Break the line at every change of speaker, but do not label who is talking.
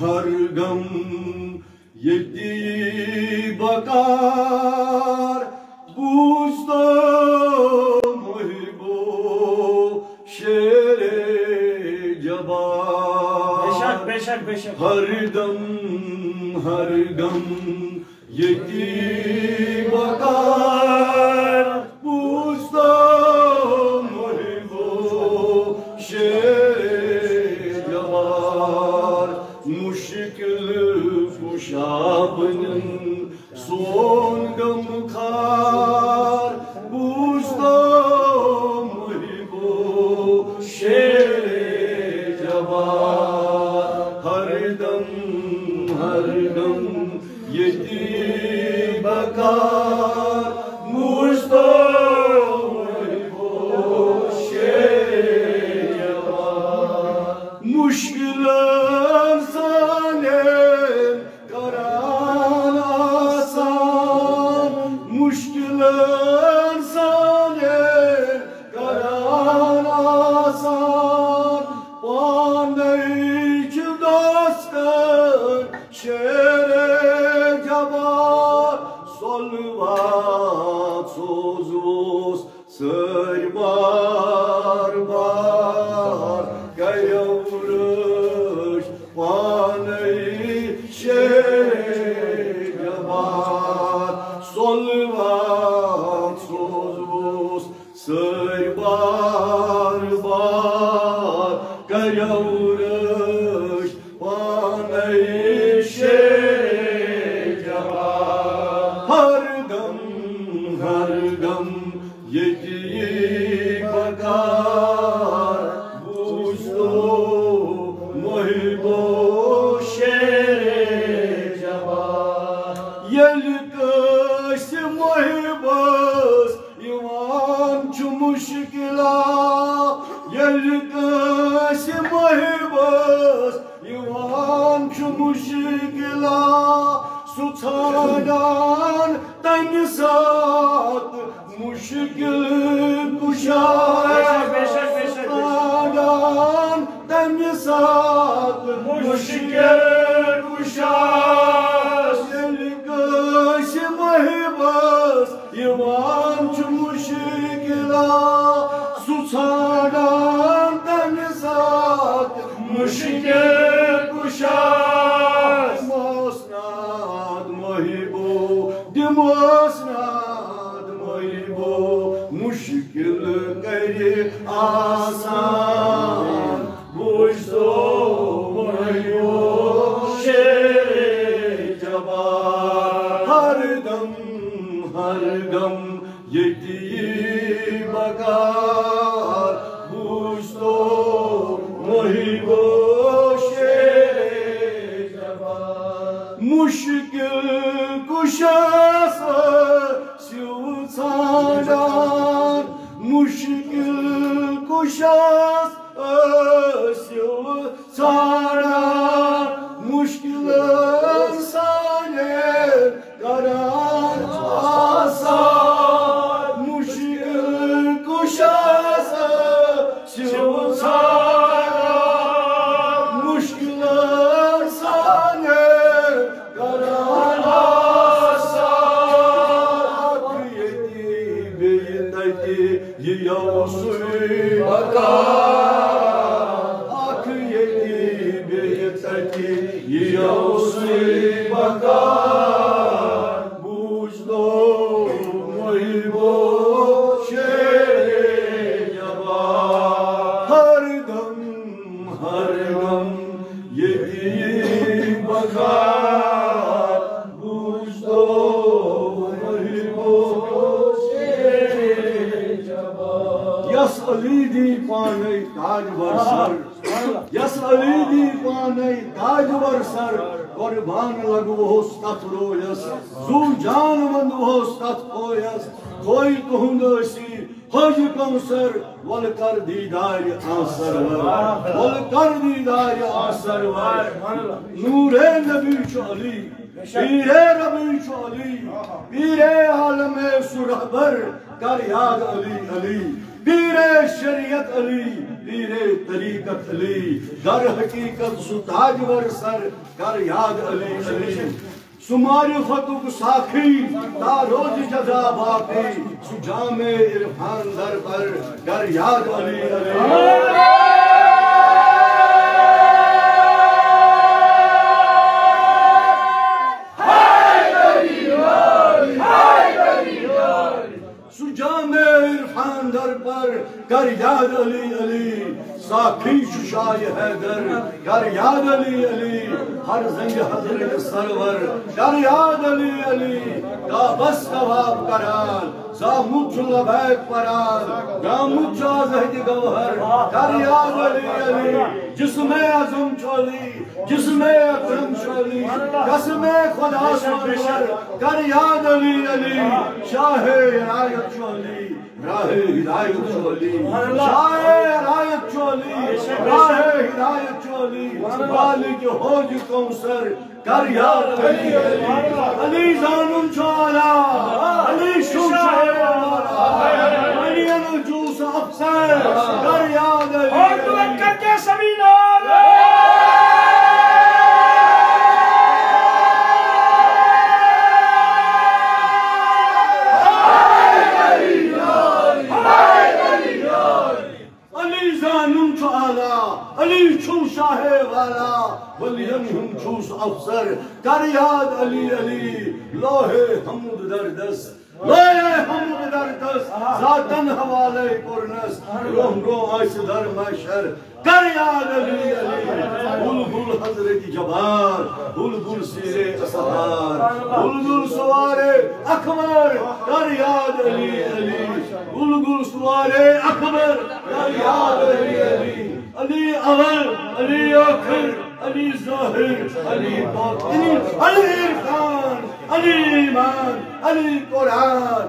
ہر دم یتی بکار بوجھتا محبو شیر جبار
بے شک
ہر دم یتی بکار بوجھتا محبو شیر جبار مشکل کشابن سون گم خار بوجھتا محبو شیر جبار ہر دم یتی بکار بوجھتا محبو شیر جبار مشکل نور نبی چلی پیر ربی چلی پیر عالم سرحبر کر یاد علی علی پیر شریعت علی پیر طریقت علی در حقیقت سو تاجور سر کر یاد علی علی سو معرفتک ساخی تا روز جزا باقی سو جامع عرفان در پر کر یاد علی علی در پر کر یاد علی علی ساکھی ششای حیدر کر یاد علی علی ہر زنگ حضرت سرور کر یاد علی علی کا بس قواب کرال سا مجھ لبیک پرال کا مجھ زہد گوہر کر یاد علی علی جسم عظم چولی جسم اکرم چولی قسم خدا سرور کر یاد علی علی شاہ عنایت چولی راہ ہدایت چولی شاہ عنایت چولی راہ ہدایت چولی مالک حوض کوثر کر یاد علی علی علی زانم چوالا علی شمشاہ علی الجوس افسر کر یاد علی اور توکر کے سبھی نار علی چھو شاہ والا ولی ہم چھوس افسر کر یاد علی علی لوہ حمد در دست لوہ حمد در دست ذاتن حوالے پرنس روم رو آئیس در محشر کر یاد علی علی بلبل حضرت جبار بلبل سیر اسحار بلبل سوار اکبر کر یاد علی علی بلبل سوار اکبر کر یاد علی علی علی اول علی آخر علی ظاہر علی باطن علی عرفان علی ایمان علی قرآن